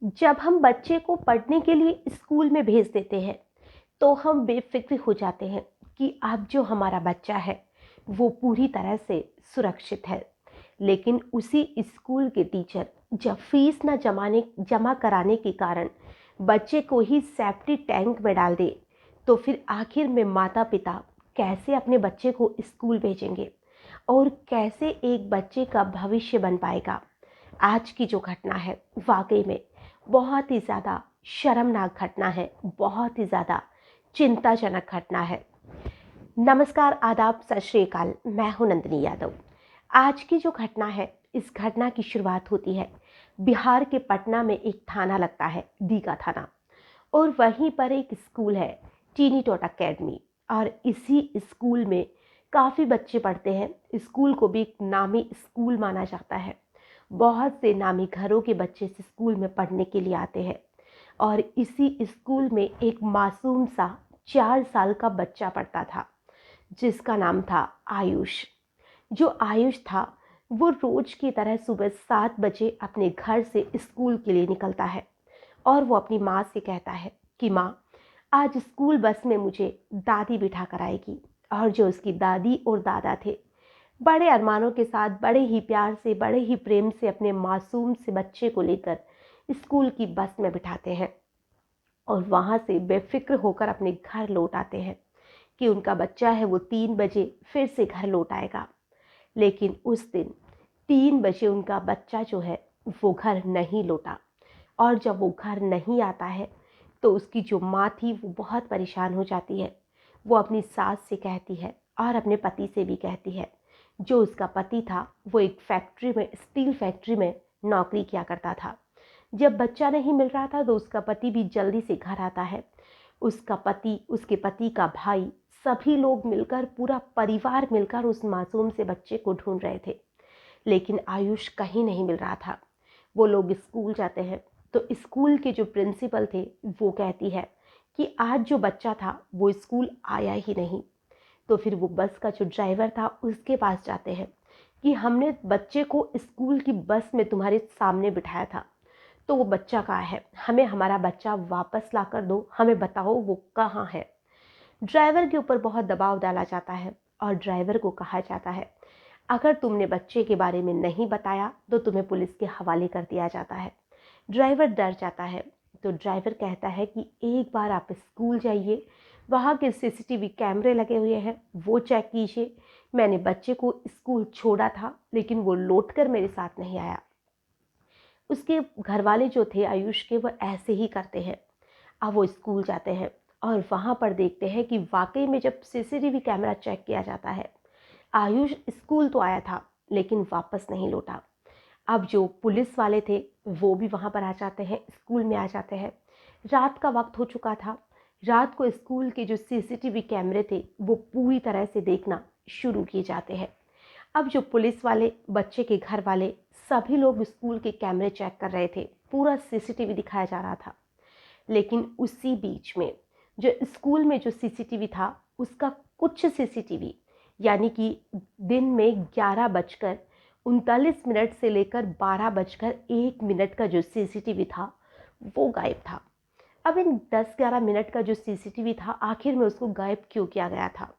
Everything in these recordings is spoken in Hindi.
जब हम बच्चे को पढ़ने के लिए स्कूल में भेज देते हैं तो हम बेफिक्र हो जाते हैं कि अब जो हमारा बच्चा है वो पूरी तरह से सुरक्षित है। लेकिन उसी स्कूल के टीचर जब फीस न जमा कराने के कारण बच्चे को ही सेफ्टी टैंक में डाल दे तो फिर आखिर में माता पिता कैसे अपने बच्चे को स्कूल भेजेंगे और कैसे एक बच्चे का भविष्य बन पाएगा। आज की जो घटना है वाकई में बहुत ही ज़्यादा शर्मनाक घटना है, बहुत ही ज़्यादा चिंताजनक घटना है। नमस्कार, आदाब, सत श्री अकाल। मैं हूं नंदिनी यादव। आज की जो घटना है, इस घटना की शुरुआत होती है बिहार के पटना में। एक थाना लगता है दीघा थाना, और वहीं पर एक स्कूल है टीनी टॉट अकेडमी। और इसी स्कूल में काफ़ी बच्चे पढ़ते हैं। स्कूल को भी एक नामी स्कूल माना जाता है। बहुत से नामी घरों के बच्चे इस स्कूल में पढ़ने के लिए आते हैं। और इसी स्कूल में एक मासूम सा 4 साल का बच्चा पढ़ता था जिसका नाम था आयुष। जो आयुष था वो रोज की तरह सुबह 7 बजे अपने घर से स्कूल के लिए निकलता है और वो अपनी माँ से कहता है कि माँ, आज स्कूल बस में मुझे दादी बिठा कर आएगी। और जो उसकी दादी और दादा थे, बड़े अरमानों के साथ, बड़े ही प्यार से, बड़े ही प्रेम से अपने मासूम से बच्चे को लेकर स्कूल की बस में बिठाते हैं और वहाँ से बेफिक्र होकर अपने घर लौट आते हैं कि उनका बच्चा है वो 3 बजे फिर से घर लौट आएगा। लेकिन उस दिन 3 बजे उनका बच्चा जो है वो घर नहीं लौटा। और जब वो घर नहीं आता है तो उसकी जो माँ थी वो बहुत परेशान हो जाती है। वो अपनी सास से कहती है और अपने पति से भी कहती है। जो उसका पति था वो एक फैक्ट्री में, स्टील फैक्ट्री में नौकरी किया करता था। जब बच्चा नहीं मिल रहा था तो उसका पति भी जल्दी से घर आता है। उसका पति, उसके पति का भाई, सभी लोग मिलकर, पूरा परिवार मिलकर उस मासूम से बच्चे को ढूंढ रहे थे। लेकिन आयुष कहीं नहीं मिल रहा था। वो लोग स्कूल जाते हैं तो स्कूल के जो प्रिंसिपल थे वो कहती है कि आज जो बच्चा था वो स्कूल आया ही नहीं। तो फिर वो बस का जो ड्राइवर था उसके पास जाते हैं कि हमने बच्चे को स्कूल की बस में तुम्हारे सामने बिठाया था, तो वो बच्चा कहाँ है? हमें हमारा बच्चा वापस ला कर दो, हमें बताओ वो कहाँ है। ड्राइवर के ऊपर बहुत दबाव डाला जाता है और ड्राइवर को कहा जाता है अगर तुमने बच्चे के बारे में नहीं बताया तो तुम्हें पुलिस के हवाले कर दिया जाता है। ड्राइवर डर जाता है तो ड्राइवर कहता है कि एक बार आप स्कूल जाइए, वहाँ के सीसीटीवी कैमरे लगे हुए हैं वो चेक कीजिए। मैंने बच्चे को स्कूल छोड़ा था लेकिन वो लौट कर मेरे साथ नहीं आया। उसके घर वाले जो थे आयुष के, वो ऐसे ही करते हैं। अब वो स्कूल जाते हैं और वहाँ पर देखते हैं कि वाकई में जब सीसीटीवी कैमरा चेक किया जाता है, आयुष स्कूल तो आया था लेकिन वापस नहीं लौटा। अब जो पुलिस वाले थे वो भी वहाँ पर आ जाते हैं, स्कूल में आ जाते हैं। रात का वक्त हो चुका था। रात को स्कूल के जो सीसीटीवी कैमरे थे वो पूरी तरह से देखना शुरू किए जाते हैं। अब जो पुलिस वाले, बच्चे के घर वाले, सभी लोग स्कूल के कैमरे चेक कर रहे थे। पूरा सीसीटीवी दिखाया जा रहा था। लेकिन उसी बीच में जो स्कूल में जो सीसीटीवी था उसका कुछ सीसीटीवी, यानी कि दिन में 11:39 से लेकर 12:01 का जो सीसीटीवी था वो गायब था। अब इन 10-11 मिनट का जो सीसीटीवी था, आखिर में उसको गायब क्यों किया गया था?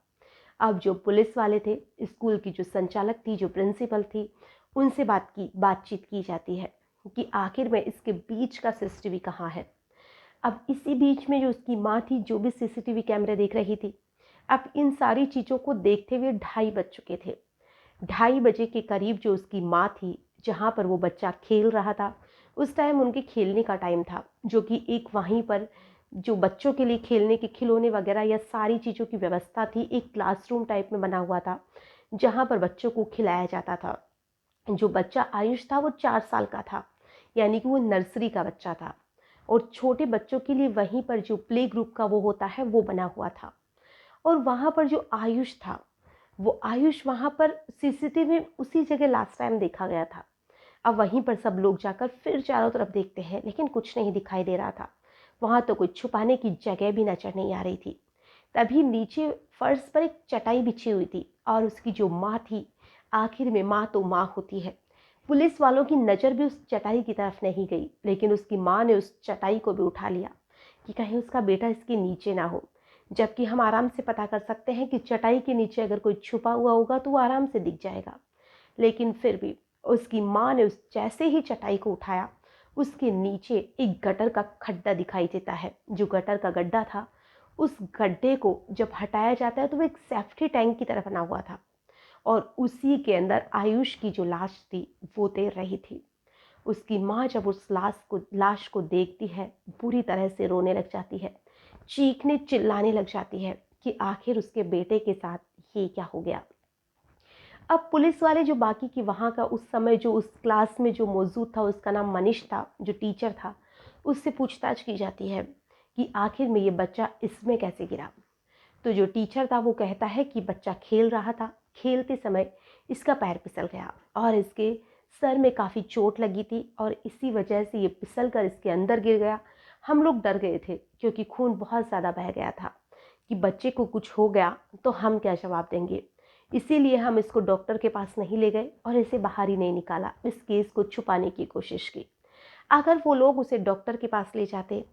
अब जो पुलिस वाले थे, स्कूल की जो संचालक थी, जो प्रिंसिपल थी, उनसे बातचीत की जाती है कि आखिर में इसके बीच का सीसीटीवी कहाँ है। अब इसी बीच में जो उसकी माँ थी, जो भी सीसीटीवी कैमरे देख रही थी, अब इन सारी चीज़ों को देखते हुए 2:30 बज चुके थे। 2:30 बजे के करीब जो उसकी माँ थी, जहाँ पर वो बच्चा खेल रहा था, उस टाइम उनके खेलने का टाइम था, जो कि एक वहीं पर जो बच्चों के लिए खेलने के खिलौने वगैरह या सारी चीज़ों की व्यवस्था थी, एक क्लासरूम टाइप में बना हुआ था जहाँ पर बच्चों को खिलाया जाता था। जो बच्चा आयुष था वो 4 साल का था, यानी कि वो नर्सरी का बच्चा था। और छोटे बच्चों के लिए वहीं पर जो प्ले ग्रुप का वो होता है वो बना हुआ था। और वहाँ पर जो आयुष था, वो आयुष वहाँ पर सीसीटीवी में उसी जगह लास्ट टाइम देखा गया था। अब वहीं पर सब लोग जाकर फिर चारों तरफ देखते हैं लेकिन कुछ नहीं दिखाई दे रहा था। वहाँ तो कोई छुपाने की जगह भी नजर नहीं आ रही थी। तभी नीचे फर्श पर एक चटाई बिछी हुई थी और उसकी जो माँ थी, आखिर में माँ तो माँ होती है, पुलिस वालों की नज़र भी उस चटाई की तरफ नहीं गई, लेकिन उसकी माँ ने उस चटाई को भी उठा लिया कि कहीं उसका बेटा इसके नीचे ना हो। जबकि हम आराम से पता कर सकते हैं कि चटाई के नीचे अगर कोई छुपा हुआ होगा तो वो आराम से दिख जाएगा। लेकिन फिर भी उसकी माँ ने उस जैसे ही चटाई को उठाया, उसके नीचे एक गटर का खड्डा दिखाई देता है। जो गटर का गड्ढा था, उस गड्ढे को जब हटाया जाता है तो वो एक सेफ्टी टैंक की तरह बना हुआ था, और उसी के अंदर आयुष की जो लाश थी वो तैर रही थी। उसकी माँ जब उस लाश को देखती है, बुरी तरह से रोने लग जाती है, चीखने चिल्लाने लग जाती है कि आखिर उसके बेटे के साथ ये क्या हो गया। अब पुलिस वाले जो बाकी की वहाँ का उस समय जो उस क्लास में जो मौजूद था, उसका नाम मनीष था, जो टीचर था, उससे पूछताछ की जाती है कि आखिर में ये बच्चा इसमें कैसे गिरा। तो जो टीचर था वो कहता है कि बच्चा खेल रहा था, खेलते समय इसका पैर फिसल गया और इसके सर में काफ़ी चोट लगी थी और इसी वजह से ये फिसल कर इसके अंदर गिर गया। हम लोग डर गए थे क्योंकि खून बहुत ज़्यादा बह गया था कि बच्चे को कुछ हो गया तो हम क्या जवाब देंगे। इसीलिए हम इसको डॉक्टर के पास नहीं ले गए और इसे बाहर ही नहीं निकाला, इस केस को छुपाने की कोशिश की। अगर वो लोग उसे डॉक्टर के पास ले जाते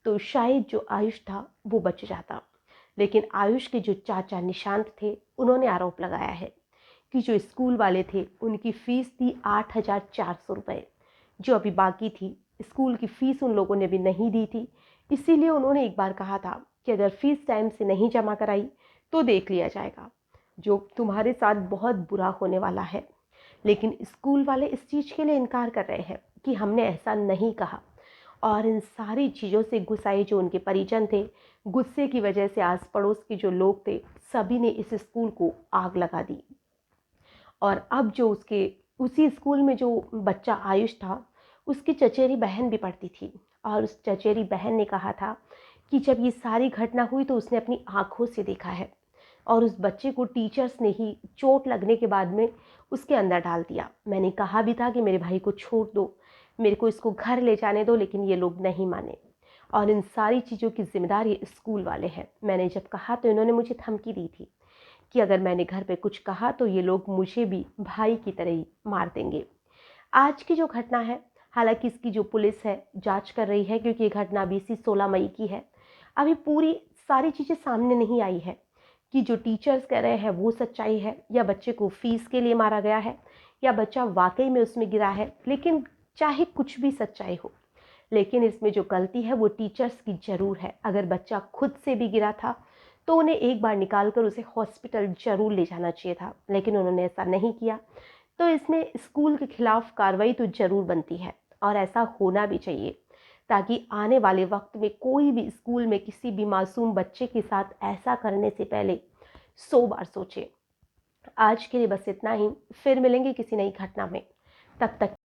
तो शायद जो आयुष था वो बच जाता। लेकिन आयुष के जो चाचा निशांत थे, उन्होंने आरोप लगाया है कि जो स्कूल वाले थे उनकी फ़ीस थी 8,400 रुपये, जो अभी बाकी थी। स्कूल की फ़ीस उन लोगों ने भी नहीं दी थी। इसीलिए उन्होंने एक बार कहा था कि अगर फ़ीस टाइम से नहीं जमा कराई तो देख लिया जाएगा, जो तुम्हारे साथ बहुत बुरा होने वाला है। लेकिन स्कूल वाले इस चीज़ के लिए इनकार कर रहे हैं कि हमने ऐसा नहीं कहा। और इन सारी चीज़ों से गुस्साए जो उनके परिजन थे, गुस्से की वजह से आस पड़ोस के जो लोग थे, सभी ने इस स्कूल को आग लगा दी। और अब जो उसके उसी स्कूल में जो बच्चा आयुष था, उसकी चचेरी बहन भी पढ़ती थी और उस चचेरी बहन ने कहा था कि जब ये सारी घटना हुई तो उसने अपनी आँखों से देखा है और उस बच्चे को टीचर्स ने ही चोट लगने के बाद में उसके अंदर डाल दिया। मैंने कहा भी था कि मेरे भाई को छोड़ दो, मेरे को इसको घर ले जाने दो, लेकिन ये लोग नहीं माने और इन सारी चीज़ों की ज़िम्मेदारी स्कूल वाले हैं। मैंने जब कहा तो इन्होंने मुझे धमकी दी थी कि अगर मैंने घर पे कुछ कहा तो ये लोग मुझे भी भाई की तरह ही मार देंगे। आज की जो घटना है, हालांकि इसकी जो पुलिस है जांच कर रही है, क्योंकि ये घटना अभी इसी 16 मई की है। अभी पूरी सारी चीज़ें सामने नहीं आई है कि जो टीचर्स कह रहे हैं वो सच्चाई है या बच्चे को फीस के लिए मारा गया है या बच्चा वाकई में उसमें गिरा है। लेकिन चाहे कुछ भी सच्चाई हो, लेकिन इसमें जो गलती है वो टीचर्स की ज़रूर है। अगर बच्चा खुद से भी गिरा था तो उन्हें एक बार निकाल कर उसे हॉस्पिटल ज़रूर ले जाना चाहिए था, लेकिन उन्होंने ऐसा नहीं किया। तो इसमें स्कूल के खिलाफ कार्रवाई तो ज़रूर बनती है और ऐसा होना भी चाहिए, ताकि आने वाले वक्त में कोई भी स्कूल में किसी भी मासूम बच्चे के साथ ऐसा करने से पहले 100 बार सोचे। आज के लिए बस इतना ही, फिर मिलेंगे किसी नई घटना में। तब तक